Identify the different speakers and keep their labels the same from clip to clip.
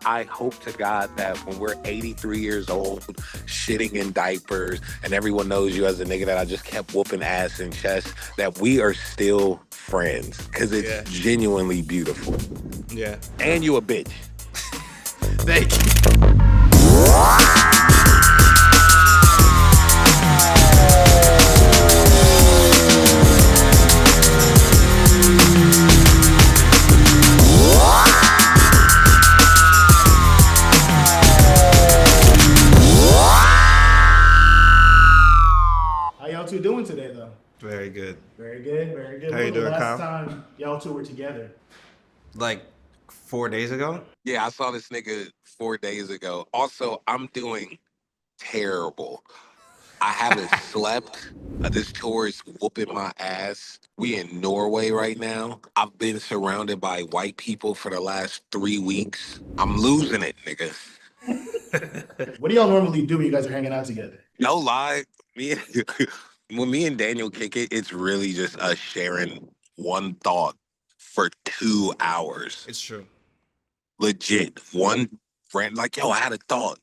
Speaker 1: I hope to God that when we're 83 years old, shitting in diapers, and everyone knows you as a nigga that I just kept whooping ass in chest, that we are still friends. Because it's genuinely beautiful.
Speaker 2: Yeah.
Speaker 1: And you a bitch.
Speaker 2: Thank you.
Speaker 3: How y'all two doing today, though?
Speaker 2: Very good.
Speaker 3: Very good, very good.
Speaker 2: How
Speaker 3: When
Speaker 2: you
Speaker 3: was the
Speaker 2: doing,
Speaker 3: last
Speaker 2: Kyle?
Speaker 3: time y'all two were together?
Speaker 2: Like 4 days ago?
Speaker 1: Yeah, I saw this nigga 4 days ago. Also, I'm doing terrible. I haven't slept. This tour is whooping my ass. We in Norway right now. I've been surrounded by white people for the last 3 weeks. I'm losing it, nigga.
Speaker 3: What do y'all normally do when you guys are hanging out together?
Speaker 1: No lie, me and, when me and Daniel kick it, it's really just us sharing one thought for 2 hours.
Speaker 2: It's true.
Speaker 1: Legit, one friend, like, yo, I had a thought.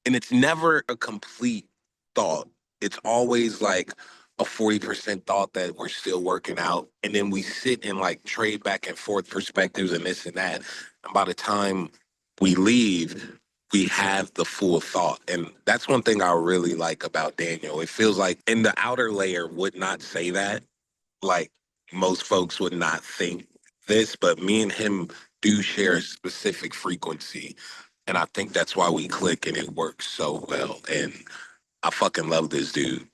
Speaker 1: And it's never a complete thought. It's always like a 40% thought that we're still working out. And then we sit and like trade back and forth perspectives and this and that. And by the time we leave, we have the full thought. And that's one thing I really like about Daniel. It feels like in the outer layer would not say that. Like most folks would not think this, but me and him do share a specific frequency. And I think that's why we click and it works so well. And I fucking love this dude.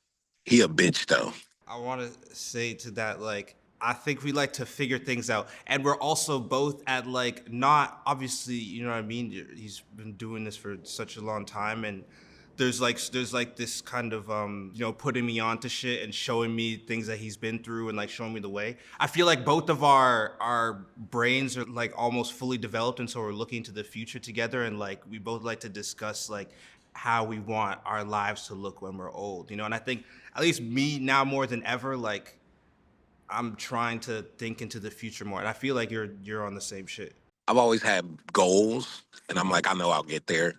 Speaker 1: He a bitch though.
Speaker 2: I want to say to that, like, I think we like to figure things out. And we're also both at, like, not obviously, you know what I mean? He's been doing this for such a long time. And there's like this kind of, putting me onto shit and showing me things that he's been through and like showing me the way. I feel like both of our brains are like almost fully developed. And so we're looking to the future together. And like, we both like to discuss like how we want our lives to look when we're old, And I think at least me now more than ever, like I'm trying to think into the future more. And I feel like you're on the same shit.
Speaker 1: I've always had goals and I'm like, I know I'll get there.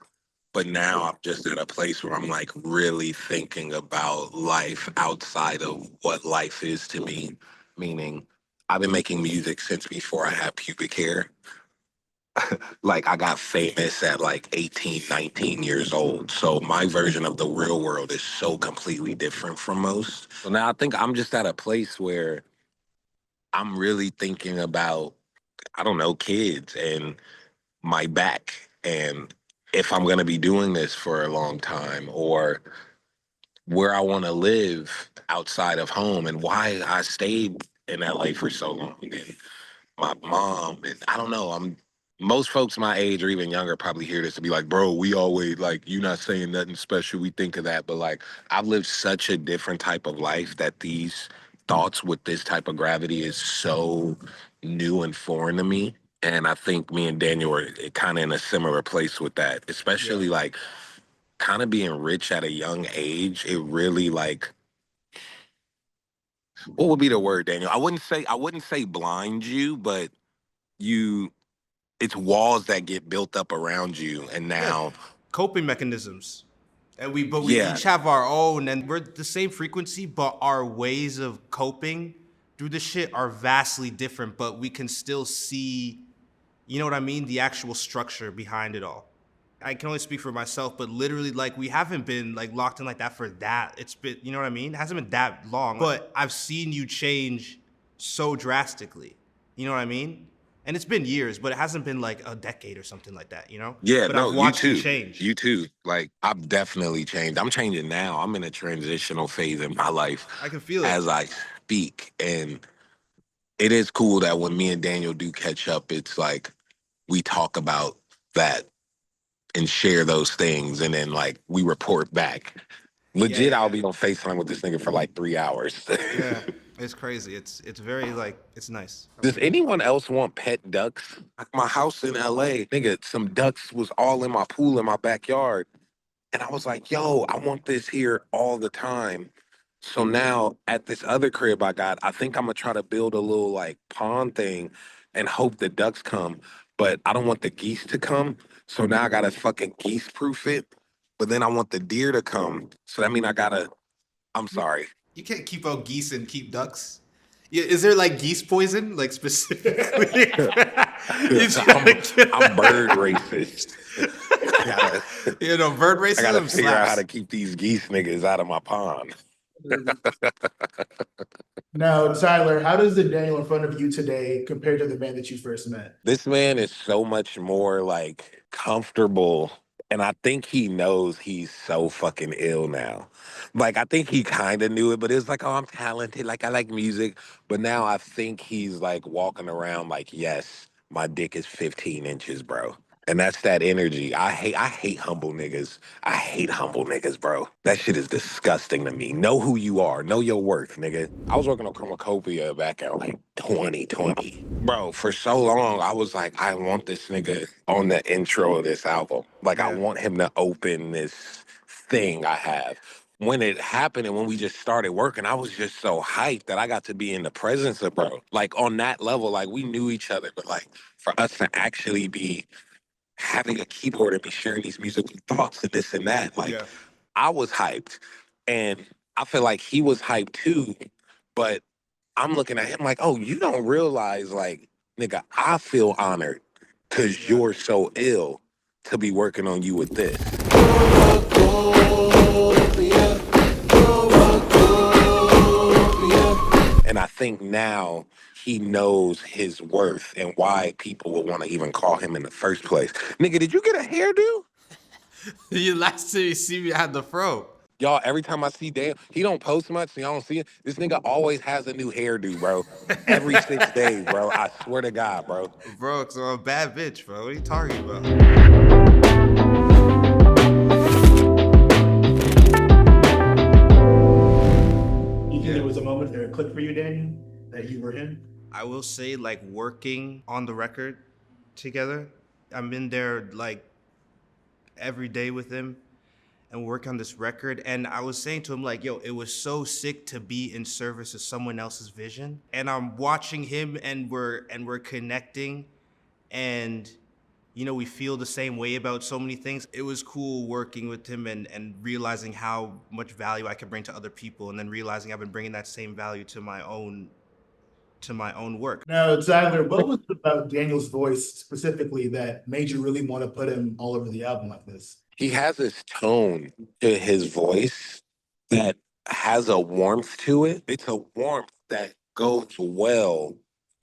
Speaker 1: But now I'm just at a place where I'm like really thinking about life outside of what life is to me. Meaning, I've been making music since before I had pubic hair. Like I got famous at like 18, 19 years old. So my version of the real world is so completely different from most. So now I think I'm just at a place where I'm really thinking about, I don't know, kids and my back and if I'm going to be doing this for a long time or where I want to live outside of home and why I stayed in LA for so long. And my mom, and I don't know, most folks my age or even younger probably hear this to be like, bro, we always like, you not saying nothing special. We think of that. But like, I've lived such a different type of life that these thoughts with this type of gravity is so new and foreign to me. And I think me and Daniel are kind of in a similar place with that, especially like kind of being rich at a young age. It really like, what would be the word, Daniel? I wouldn't say blind you, but you it's walls that get built up around you and now
Speaker 2: Coping mechanisms. And we
Speaker 1: yeah,
Speaker 2: each have our own and we're the same frequency, but our ways of coping through the shit are vastly different, but we can still see, you know what I mean? The actual structure behind it all. I can only speak for myself, but literally like we haven't been like locked in like that for that. It's been, you know what I mean? It hasn't been that long, but I've seen you change so drastically. You know what I mean? And it's been years, but it hasn't been like a decade or something like that,
Speaker 1: yeah,
Speaker 2: But
Speaker 1: no,
Speaker 2: I've
Speaker 1: you
Speaker 2: watched you
Speaker 1: too.
Speaker 2: change.
Speaker 1: You too. Like I've definitely changed. I'm changing now. I'm in a transitional phase in my life
Speaker 2: I can feel it.
Speaker 1: as I speak. And it is cool that when me and Daniel do catch up, it's like we talk about that and share those things and then like we report back. Legit, I'll be on FaceTime with this nigga for like 3 hours.
Speaker 2: Yeah, it's crazy. It's very like it's nice.
Speaker 1: Does anyone else want pet ducks? Like my house in LA, nigga, some ducks was all in my pool in my backyard. And I was like, yo, I want this here all the time. So now at this other crib I got, I think I'm gonna try to build a little like pond thing and hope the ducks come. But I don't want the geese to come. So now I gotta fucking geese proof it. But then I want the deer to come. So that means I gotta. I'm sorry.
Speaker 2: You can't keep out geese and keep ducks. Yeah, is there like geese poison, like specifically? You just
Speaker 1: I'm
Speaker 2: gotta
Speaker 1: I'm bird
Speaker 2: get-
Speaker 1: racist. I gotta
Speaker 2: bird
Speaker 1: I gotta
Speaker 2: racism
Speaker 1: figure out how to
Speaker 2: slaps.
Speaker 1: keep these geese niggas out of my pond.
Speaker 3: Now, Tyler, how does the Daniel in front of you today compare to the man that you first met?
Speaker 1: This man is so much more like comfortable. And I think he knows he's so fucking ill now. Like, I think he kind of knew it, but it's like, oh, I'm talented. Like, I like music. But now I think he's like walking around like, yes, my dick is 15 inches, bro. And that's that energy. I hate humble niggas. I hate humble niggas, bro. That shit is disgusting to me. Know who you are. Know your worth, nigga. I was working on Chromakopia back in like 2020. Bro, for so long, I was like, I want this nigga on the intro of this album. Like, I
Speaker 2: Yeah.
Speaker 1: want him to open this thing I have. When it happened and when we just started working, I was just so hyped that I got to be in the presence of bro. Like, on that level, like, we knew each other, but like, for us to actually be having a keyboard and be sharing these musical thoughts and this and that. Like,
Speaker 2: Yeah.
Speaker 1: I was hyped, and I feel like he was hyped too. But I'm looking at him like, oh, you don't realize, like, nigga, I feel honored because
Speaker 2: Yeah.
Speaker 1: you're so ill to be working on you with this. And I think now he knows his worth and why people would want to even call him in the first place. Nigga, did you get a hairdo?
Speaker 2: You last time you see me, I had the fro.
Speaker 1: Y'all, every time I see Dan, he don't post much, so y'all don't see it. This nigga always has a new hairdo, bro. Every 6 days, bro. I swear to God, bro.
Speaker 2: Bro, cause I'm a bad bitch, bro. What are you talking about?
Speaker 3: You think
Speaker 2: Yeah.
Speaker 3: there was a moment there, a click for you, Daniel, that you were him?
Speaker 2: I will say, like, working on the record together, I'm in there like every day with him and work on this record. And I was saying to him, like, yo, it was so sick to be in service of someone else's vision. And I'm watching him and we're connecting, and we feel the same way about so many things. It was cool working with him and realizing how much value I could bring to other people, and then realizing I've been bringing that same value to my own work.
Speaker 3: Now, Tyler, what was it about Daniel's voice specifically that made you really want to put him all over the album like this?
Speaker 1: He has this tone to his voice that has a warmth to it. It's a warmth that goes well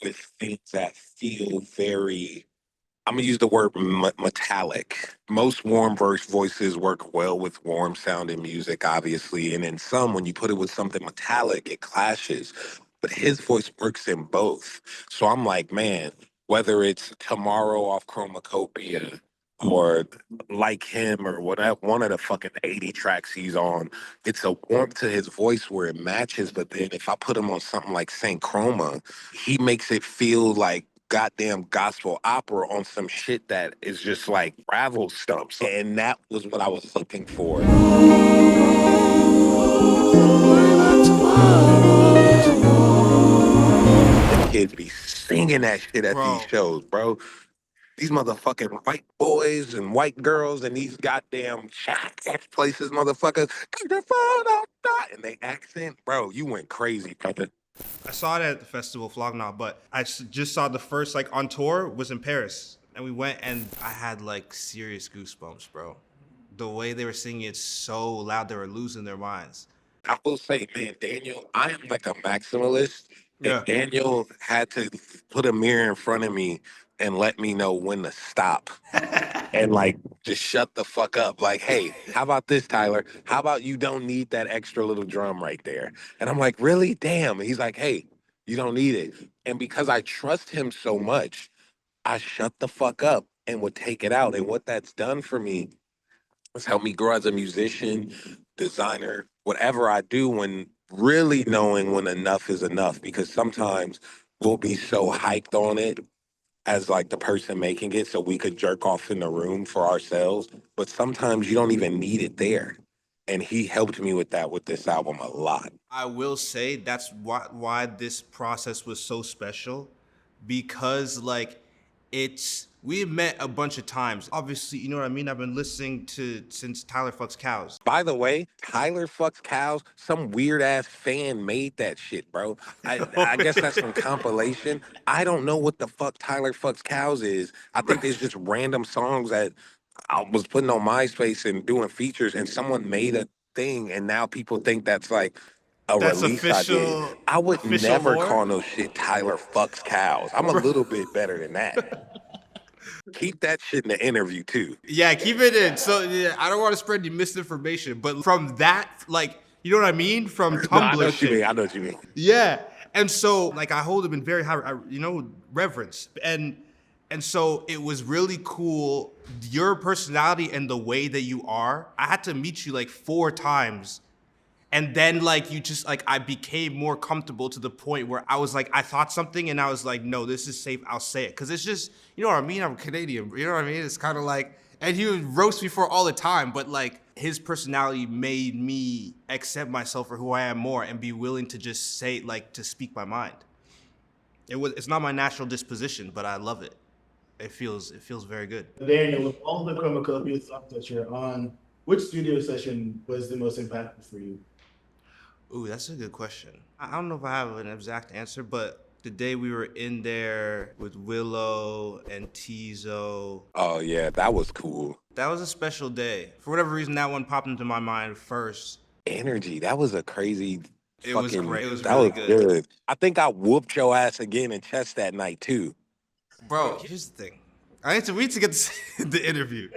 Speaker 1: with things that feel very, I'm gonna use the word metallic. Most warm verse voices work well with warm sounding music, obviously, and in some, when you put it with something metallic, it clashes. But his voice works in both. So I'm like, man, whether it's Tomorrow off Chromacopia or Like Him or whatever, one of the fucking 80 tracks he's on, it's a warmth to his voice where it matches. But then if I put him on something like Saint Chroma, he makes it feel like goddamn gospel opera on some shit that is just like gravel stumps. And that was what I was looking for. The kids be singing that shit at these
Speaker 2: Bro,
Speaker 1: shows, bro. These motherfucking white boys and white girls and these goddamn places, motherfuckers. Keep the phone on that. And they accent, bro, you went crazy, brother.
Speaker 2: I saw it at the festival Flognaw, but just saw the first, like, on tour was in Paris, and we went, and I had like serious goosebumps, bro. The way they were singing it so loud, they were losing their minds.
Speaker 1: I will say, man, Daniel, I am like a maximalist, and
Speaker 2: Yeah.
Speaker 1: Daniel had to put a mirror in front of me and let me know when to stop and like just shut the fuck up. Like, hey, how about this, Tyler? How about you don't need that extra little drum right there? And I'm like, really? Damn. And he's like, hey, you don't need it. And because I trust him so much, I shut the fuck up and would take it out. And what that's done for me has helped me grow as a musician, designer, whatever I do, when really knowing when enough is enough. Because sometimes we'll be so hyped on it as like the person making it so we could jerk off in the room for ourselves. But sometimes you don't even need it there. And he helped me with that with this album a lot.
Speaker 2: I will say that's why this process was so special, because like it's We had met a bunch of times. Obviously, you know what I mean? I've been listening to since Tyler Fucks Cows.
Speaker 1: By the way, Tyler Fucks Cows, some weird ass fan made that shit, bro. I guess that's some compilation. I don't know what the fuck Tyler Fucks Cows is. I think there's just random songs that I was putting on MySpace and doing features, and someone made a thing, and now people think that's like a
Speaker 2: That's
Speaker 1: release I did. I would
Speaker 2: official
Speaker 1: never
Speaker 2: lore.
Speaker 1: call no shit Tyler Fucks Cows. I'm a
Speaker 2: Bro.
Speaker 1: little bit better than that. Keep that shit in the interview too.
Speaker 2: Yeah, keep it in. So yeah, I don't want to spread any misinformation, but from that, like, you know what I mean? From
Speaker 1: No, I know
Speaker 2: Tumblr
Speaker 1: what you mean.
Speaker 2: shit.
Speaker 1: I know what you mean.
Speaker 2: Yeah. And so, like, I hold him in very high, reverence. And so it was really cool. Your personality and the way that you are. I had to meet you like 4 times. And then, like, you just, like, I became more comfortable to the point where I was like, I thought something and I was like, no, this is safe. I'll say it. Cause it's just, you know what I mean? I'm Canadian. You know what I mean? It's kind of like, and he would roast me for all the time, but like his personality made me accept myself for who I am more and be willing to just say, like, to speak my mind. It's not my natural disposition, but I love it. It feels very good.
Speaker 3: Daniel, with all the Chromacopia songs that you're on, which studio session was the most impactful for you?
Speaker 2: Ooh, that's a good question. I don't know if I have an exact answer, but the day we were in there with Willow and Tizo,
Speaker 1: Oh yeah, that was cool.
Speaker 2: that was a special day. For whatever reason, that one popped into my mind first.
Speaker 1: Energy. That was a crazy
Speaker 2: It was
Speaker 1: fucking.
Speaker 2: great. It was
Speaker 1: That
Speaker 2: really
Speaker 1: was
Speaker 2: good.
Speaker 1: good. I think I whooped your ass again in chess that night too.
Speaker 2: Bro, here's the thing. We need to get this, the interview.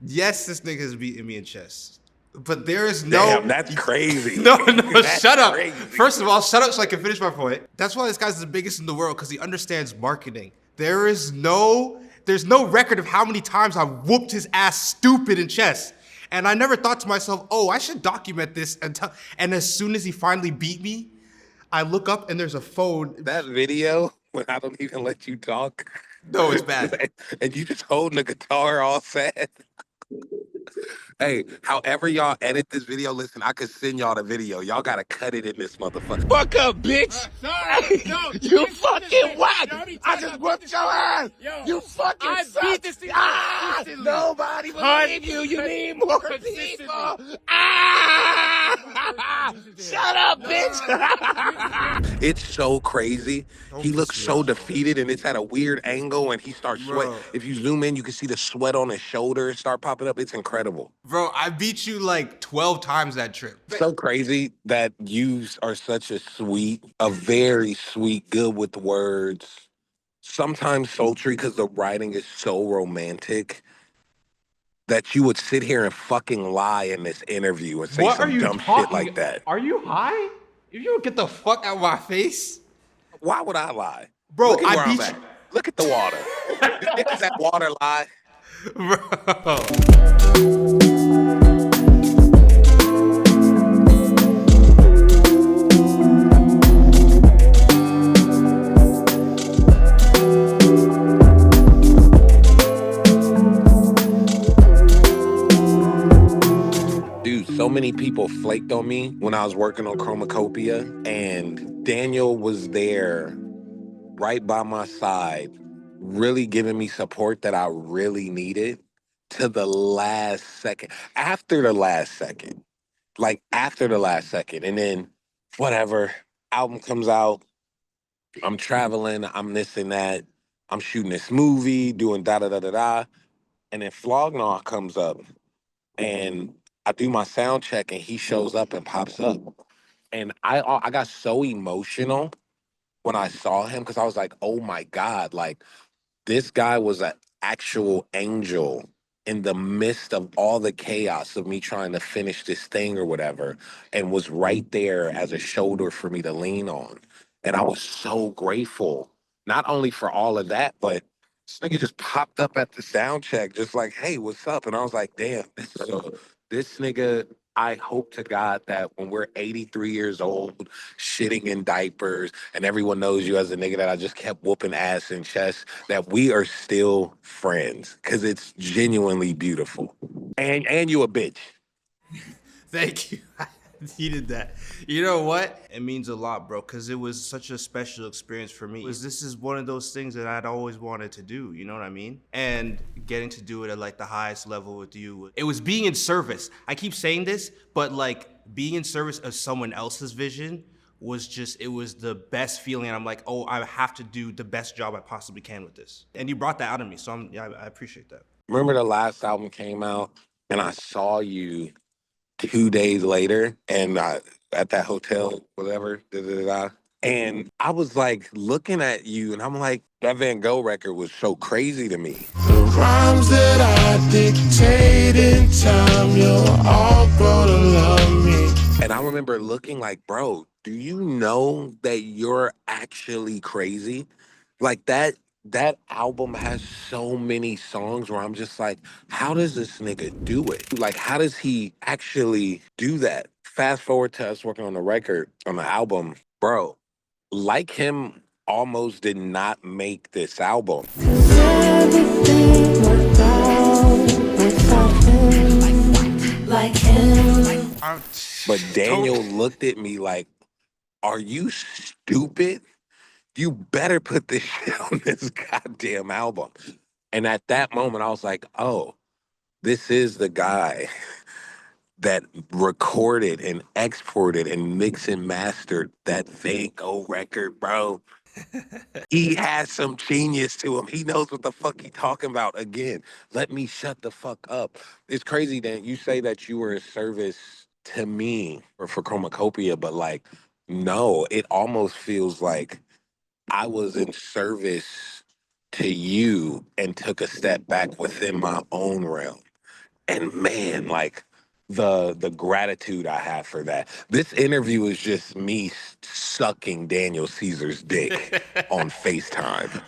Speaker 2: Yes, this nigga has beaten me in chess. But there is no.
Speaker 1: Damn, that's crazy.
Speaker 2: No,
Speaker 1: That's
Speaker 2: shut up.
Speaker 1: crazy.
Speaker 2: First of all, shut up so I can finish my point. That's why this guy's the biggest in the world, because he understands marketing. There's no record of how many times I whooped his ass stupid in chess. And I never thought to myself, oh, I should document this. And as soon as he finally beat me, I look up and there's a phone.
Speaker 1: That video when I don't even let you talk.
Speaker 2: No, it's bad.
Speaker 1: And you just holding the guitar all sad. Hey, however y'all edit this video, listen, I could send y'all the video. Y'all gotta cut it in this motherfucker. Fuck up, bitch! You fucking whack! I just whooped your ass! You fucking suck! Nobody believe you! You need more people! Shut up, bitch! It's so crazy. He looks so defeated, and it's at a weird angle, and he starts sweating.
Speaker 2: Bro.
Speaker 1: If you zoom in, you can see the sweat on his shoulders start popping up. It's incredible.
Speaker 2: Bro, I beat you like 12 times that trip.
Speaker 1: So crazy that you are such a very sweet, good with words, sometimes sultry because the writing is so romantic that you would sit here and fucking lie in this interview and say
Speaker 2: What are
Speaker 1: some
Speaker 2: you
Speaker 1: dumb shit
Speaker 2: talking?
Speaker 1: like that.
Speaker 2: Are you high? If you don't get the fuck out of my face.
Speaker 1: Why would I lie?
Speaker 2: Bro,
Speaker 1: Look at
Speaker 2: I
Speaker 1: where I'm
Speaker 2: beat
Speaker 1: at. Look at the water. Is that water lie?
Speaker 2: Bro.
Speaker 1: Dude, so many people flaked on me when I was working on Chromacopia, and Daniel was there right by my side, really giving me support that I really needed to the last second. After the last second. Like after the last second. And then whatever, album comes out, I'm traveling, I'm this and that, I'm shooting this movie, doing da da da da da. And then Flognaw comes up and I do my sound check and he shows up and pops up. And I got so emotional when I saw him because I was like, oh my God, like this guy was an actual angel in the midst of all the chaos of me trying to finish this thing or whatever, and was right there as a shoulder for me to lean on. And I was so grateful, not only for all of that, but this nigga just popped up at the sound check, just like, hey, what's up? And I was like, damn, this nigga, I hope to God that when we're 83 years old, shitting in diapers, and everyone knows you as a nigga that I just kept whooping ass in chess, that we are still friends. Cause it's genuinely beautiful. And you a bitch.
Speaker 2: Thank you. He did that. You know what? It means a lot, bro, because it was such a special experience for me. This is one of those things that I'd always wanted to do, you know what I mean? And getting to do it at like the highest level with you, it was being in service. I keep saying this, but like being in service of someone else's vision was just, it was the best feeling. And I'm like, oh, I have to do the best job I possibly can with this. And you brought that out of me. So I appreciate that.
Speaker 1: Remember the last album came out and I saw you 2 days later and at that hotel, whatever, da, da, da, da. And I was like looking at you and I'm like, that Van Gogh record was so crazy to me. The rhymes that I dictate in time, you'll all grow to love me. And I remember looking like, bro, do you know that you're actually crazy? Like that album has so many songs where I'm just like, how does this nigga do it? Like, how does he actually do that? Fast forward to us working on the record, on the album, bro, like him almost did not make this album. Everything worked out without him, like him. But Daniel looked at me like, are you stupid? You better put this shit on this goddamn album. And at that moment, I was like, oh, this is the guy that recorded and exported and mixed and mastered that Van Gogh record, bro. He has some genius to him. He knows what the fuck he talking about. Again, let me shut the fuck up. It's crazy that you say that you were a service to me or for Chromacopia, but like, no, it almost feels like I was in service to you and took a step back within my own realm. And man, like the gratitude I have for that. This interview is just me sucking Daniel Caesar's dick on FaceTime.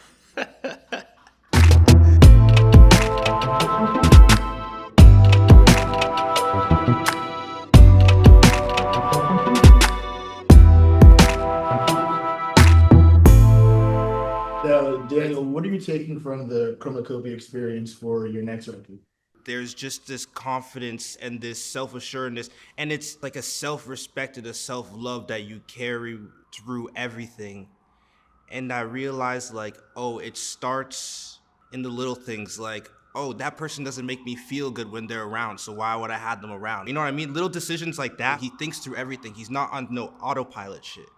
Speaker 3: Daniel, what are you taking from the Chromacopia experience for your next record?
Speaker 2: There's just this confidence and this self-assuredness, and it's like a self-respect and a self-love that you carry through everything. And I realized like, oh, it starts in the little things, like, oh, that person doesn't make me feel good when they're around, so why would I have them around? You know what I mean? Little decisions like that. He thinks through everything. He's not on no autopilot shit.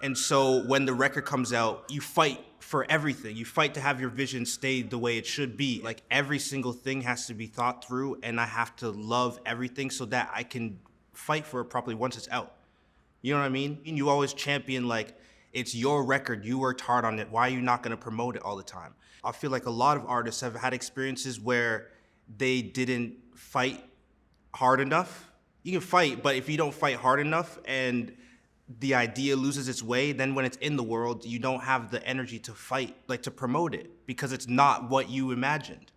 Speaker 2: And so when the record comes out, you fight for everything. You fight to have your vision stay the way it should be. Like every single thing has to be thought through, and I have to love everything so that I can fight for it properly once it's out. You know what I mean? And you always champion like, it's your record, you worked hard on it, why are you not gonna promote it all the time? I feel like a lot of artists have had experiences where they didn't fight hard enough. You can fight, but if you don't fight hard enough and the idea loses its way, then when it's in the world, you don't have the energy to fight, like to promote it, because it's not what you imagined.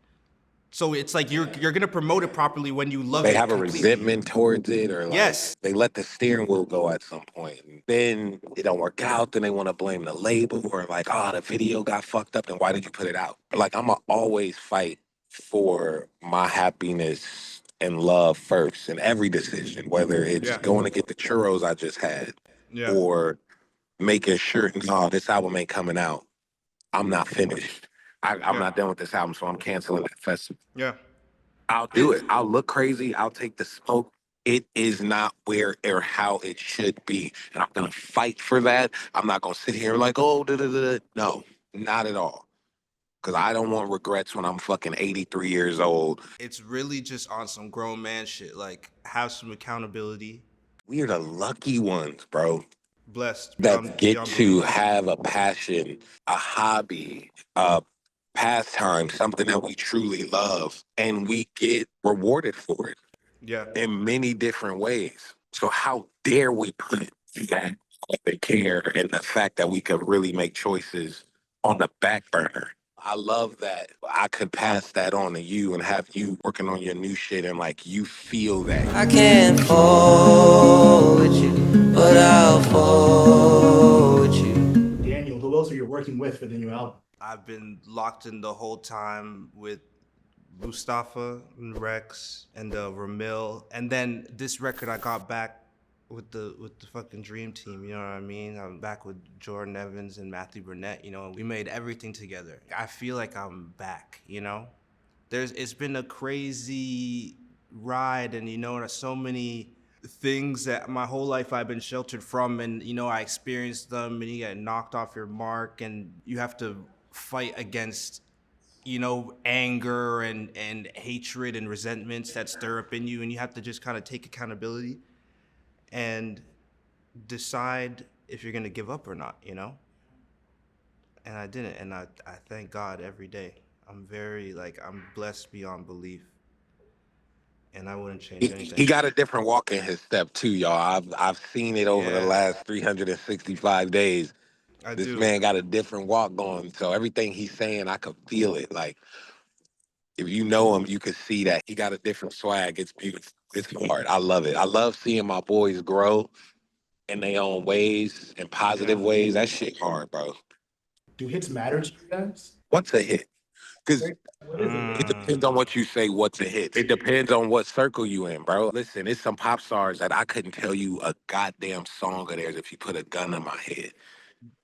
Speaker 2: So it's like you're gonna promote it properly when you love it.
Speaker 1: They have a
Speaker 2: completely.
Speaker 1: resentment towards it, or like
Speaker 2: Yes.
Speaker 1: they let the steering wheel go at some point. And then it don't work out, then they want to blame the label or like, oh, the video got fucked up, then why did you put it out? Like I'm gonna always fight for my happiness and love first in every decision, whether it's going to get the churros I just had or making sure, no, this album ain't coming out. I'm not finished. I'm not done with this album, so I'm canceling that festival.
Speaker 2: Yeah.
Speaker 1: I'll do it. I'll look crazy. I'll take the smoke. It is not where or how it should be. And I'm going to fight for that. I'm not going to sit here like, oh, da, da, da. No, not at all. Because I don't want regrets when I'm fucking 83 years old.
Speaker 2: It's really just on some grown man shit. Like, have some accountability.
Speaker 1: We are the lucky ones, bro,
Speaker 2: Blessed.
Speaker 1: that get to have a passion, a hobby, a pastime, something that we truly love, and we get rewarded for it.
Speaker 2: Yeah.
Speaker 1: In many different ways. So how dare we put that the care and the fact that we could really make choices on the back burner? I love that I could pass that on to you and have you working on your new shit and like you feel that.
Speaker 4: I can't fall with you, but I'll fall with you.
Speaker 3: Daniel, who else are you working with for the new album?
Speaker 2: I've been locked in the whole time with Mustafa and Rex and Ramil. And then this record I got back with the fucking dream team, you know what I mean? I'm back with Jordan Evans and Matthew Burnett, you know. We made everything together. I feel like I'm back, you know? It's been a crazy ride, and you know, there's so many things that my whole life I've been sheltered from, and you know, I experienced them, and you get knocked off your mark, and you have to fight against, you know, anger and hatred and resentments that stir up in you, and you have to just kind of take accountability and decide if you're gonna give up or not, you know? And I didn't, and I thank God every day. I'm blessed beyond belief, and I wouldn't change
Speaker 1: He
Speaker 2: anything.
Speaker 1: got a different walk in his step too, y'all. I've seen it over the
Speaker 2: Yeah,
Speaker 1: last 365 days.
Speaker 2: I
Speaker 1: This
Speaker 2: do.
Speaker 1: man got a different walk going. So everything he's saying, I could feel it. Like if you know him, you could see that he got a different swag. It's beautiful. It's hard. I love it. I love seeing my boys grow in their own ways, in
Speaker 2: Yeah.
Speaker 1: positive ways. That shit hard, bro.
Speaker 3: Do hits matter to you guys?
Speaker 1: What's a hit? Because
Speaker 3: What is it?
Speaker 1: it depends on what you say, what's a hit. It depends on what circle you in, bro. Listen, it's some pop stars that I couldn't tell you a goddamn song of theirs if you put a gun in my head.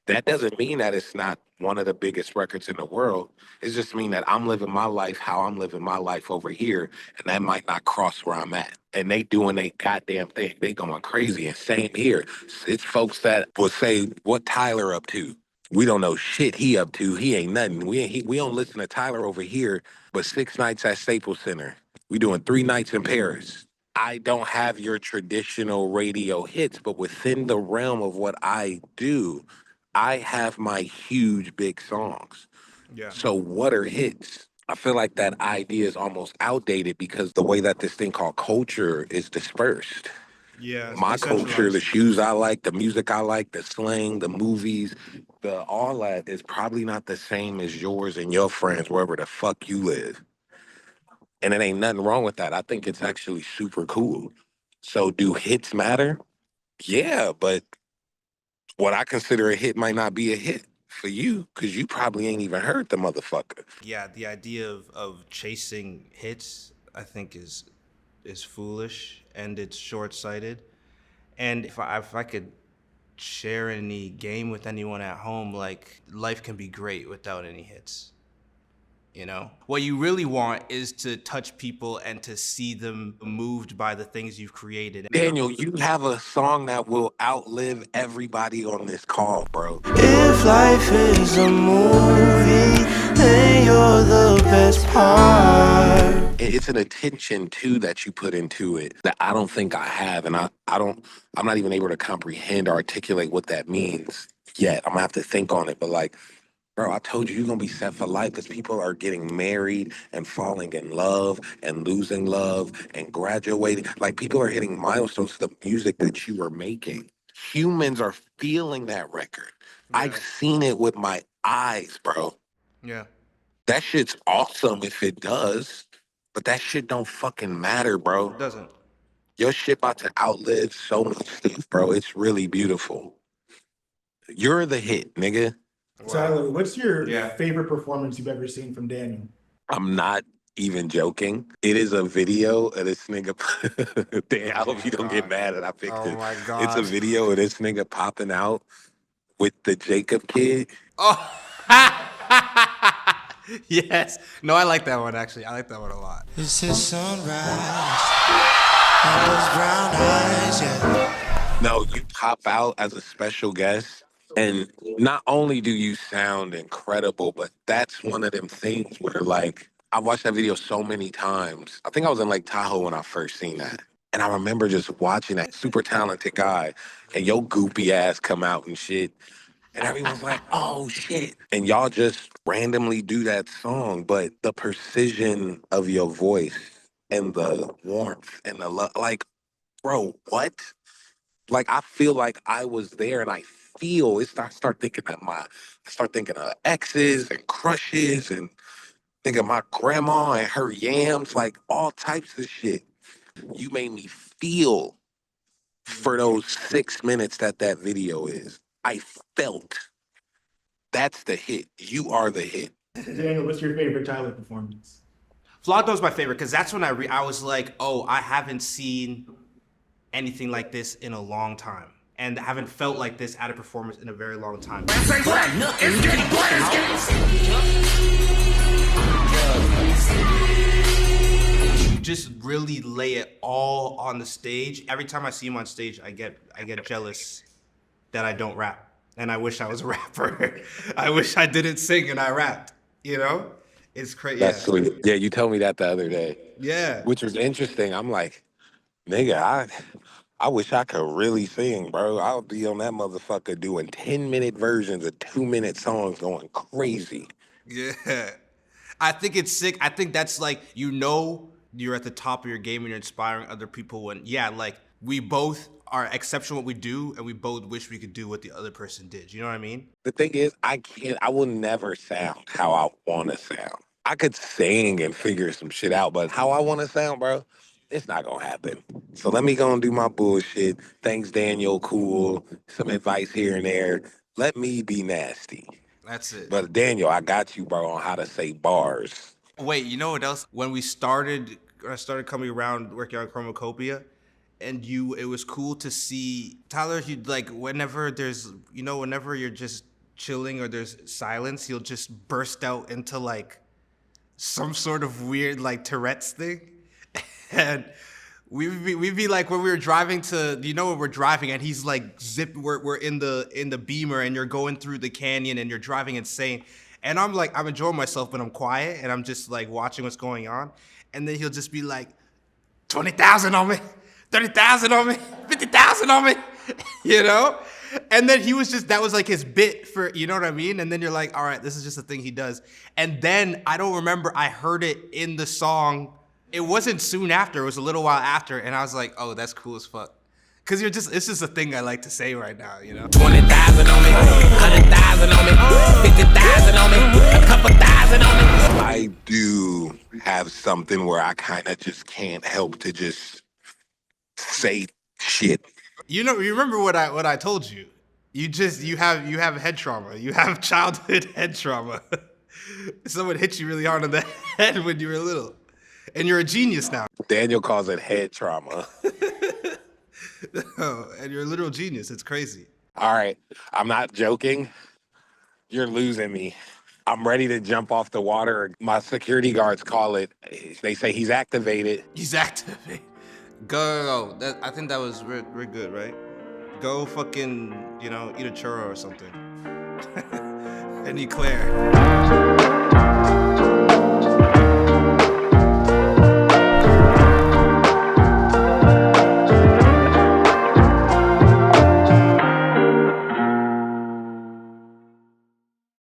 Speaker 1: That doesn't mean that it's not one of the biggest records in the world. It just mean that I'm living my life how I'm living my life over here, and that might not cross where I'm at. And they doing they goddamn thing. They going crazy. And same here. It's folks that will say, "What Tyler up to?" We don't know shit he up to. He ain't nothing. We don't listen to Tyler over here. But 6 nights at Staples Center. We doing 3 nights in Paris. I don't have your traditional radio hits, but within the realm of what I do, I have my huge big songs.
Speaker 2: Yeah.
Speaker 1: So what are hits? I feel like that idea is almost outdated because the way that this thing called culture is dispersed.
Speaker 2: Yeah, it's
Speaker 1: My culture, the
Speaker 2: decentralized.
Speaker 1: shoes I like, the music I like, the slang, the movies, the all that is probably not the same as yours and your friends wherever the fuck you live. And it ain't nothing wrong with that. I think it's actually super cool. So do hits matter? Yeah, but what I consider a hit might not be a hit for you because you probably ain't even heard the motherfucker.
Speaker 2: Yeah, the idea of chasing hits, I think, is foolish and it's short sighted. And if I could share any game with anyone at home, like life can be great without any hits. You know, what you really want is to touch people and to see them moved by the things you've created.
Speaker 1: Daniel, you have a song that will outlive everybody on this call, bro.
Speaker 4: If life is a movie, then you're the best part.
Speaker 1: It's an attention too that you put into it that I don't think I have, and I'm not even able to comprehend or articulate what that means yet. I'm gonna have to think on it, but like, bro, I told you you're gonna be set for life because people are getting married and falling in love and losing love and graduating. Like people are hitting milestones to the music that you are making. Humans are feeling that record. I've
Speaker 2: Yeah,
Speaker 1: seen it with my eyes, bro.
Speaker 2: yeah,
Speaker 1: That shit's awesome if it does, but that shit don't fucking matter, bro.
Speaker 2: it doesn't.
Speaker 1: Your shit about to outlive so much stuff, bro. It's really beautiful. You're the hit, nigga.
Speaker 2: Wow.
Speaker 3: Tyler, what's your
Speaker 2: Yeah.
Speaker 3: favorite performance you've ever seen from Daniel?
Speaker 1: I'm not even joking. It is a video of this nigga. Damn, I
Speaker 2: Oh
Speaker 1: hope
Speaker 2: my
Speaker 1: you don't get
Speaker 2: god.
Speaker 1: mad that I picked
Speaker 2: Oh
Speaker 1: it.
Speaker 2: my
Speaker 1: It's a
Speaker 2: god.
Speaker 1: video of this nigga popping out with the Jacob kid.
Speaker 2: Oh. Yes. No, I like that one actually. I like that one a lot.
Speaker 4: It's his sunrise and those brown eyes, yeah.
Speaker 1: No, you pop out as a special guest. And not only do you sound incredible, but that's one of them things where, like, I watched that video so many times. I think I was in Lake Tahoe when I first seen that. And I remember just watching that super talented guy and your goopy ass come out and shit. And everyone's like, oh shit. And y'all just randomly do that song. But the precision of your voice and the warmth and the love, like, bro, what? Like I feel like I was there and I feel it start thinking of I start thinking of exes and crushes and think of my grandma and her yams, like all types of shit. You made me feel for those 6 minutes that video is. I felt that's the hit. You are the hit.
Speaker 3: Daniel, what's your favorite Tyler performance?
Speaker 2: Flawed Doe's my favorite because that's when I was like, oh, I haven't seen anything like this in a long time. And I haven't felt like this at a performance in a very long time. You just really lay it all on the stage. Every time I see him on stage, I get jealous that I don't rap. And I wish I was a rapper. I wish I didn't sing and I rapped, you know? It's crazy.
Speaker 1: That's sweet. Yeah, you told me that the other day.
Speaker 2: Yeah.
Speaker 1: Which was interesting. I'm like, nigga, I wish I could really sing, bro. I'll be on that motherfucker doing 10-minute versions of 2-minute songs going crazy.
Speaker 2: Yeah. I think it's sick. I think that's like, you know, you're at the top of your game and you're inspiring other people when, yeah, like we both are exceptional at what we do and we both wish we could do what the other person did. You know what I mean?
Speaker 1: The thing is, I will never sound how I want to sound. I could sing and figure some shit out, but how I want to sound, bro, it's not gonna happen. So let me go and do my bullshit. Thanks, Daniel. Cool. Some advice here and there. Let me be nasty.
Speaker 2: That's it.
Speaker 1: But Daniel, I got you, bro, on how to say bars.
Speaker 2: Wait, you know what else? When I started coming around working on Chromakopia, and it was cool to see Tyler. He'd like whenever you're just chilling or there's silence, he'll just burst out into like some sort of weird like Tourette's thing, and we'd be like when we were driving when we're driving and he's like we're in the Beamer and you're going through the canyon and you're driving insane, and I'm enjoying myself but I'm quiet and I'm just like watching what's going on, and then he'll just be like 20,000 on me, 30,000 on me, 50,000 on me, you know? And then that was like his bit for, you know what I mean? And then you're like, all right, this is just a thing he does. And then I don't remember, I heard it in the song. It wasn't soon after, it was a little while after. And I was like, oh, that's cool as fuck. Cause it's just a thing I like to say right now, you know?
Speaker 1: 20,000 on me, 100,000 on me, 50,000 on me, a couple thousand on me. I do have something where I kind of just can't help to just say shit.
Speaker 2: You remember what I told you? You have head trauma. You have childhood head trauma. Someone hit you really hard on the head when you were little. And you're a genius now.
Speaker 1: Daniel calls it head trauma.
Speaker 2: And you're a literal genius. It's crazy.
Speaker 1: All right, I'm not joking. You're losing me. I'm ready to jump off the water. My security guards call it. They say he's activated.
Speaker 2: He's activated. Go. I think that was we're good, right? Go fucking, eat a churro or something. And eat Claire.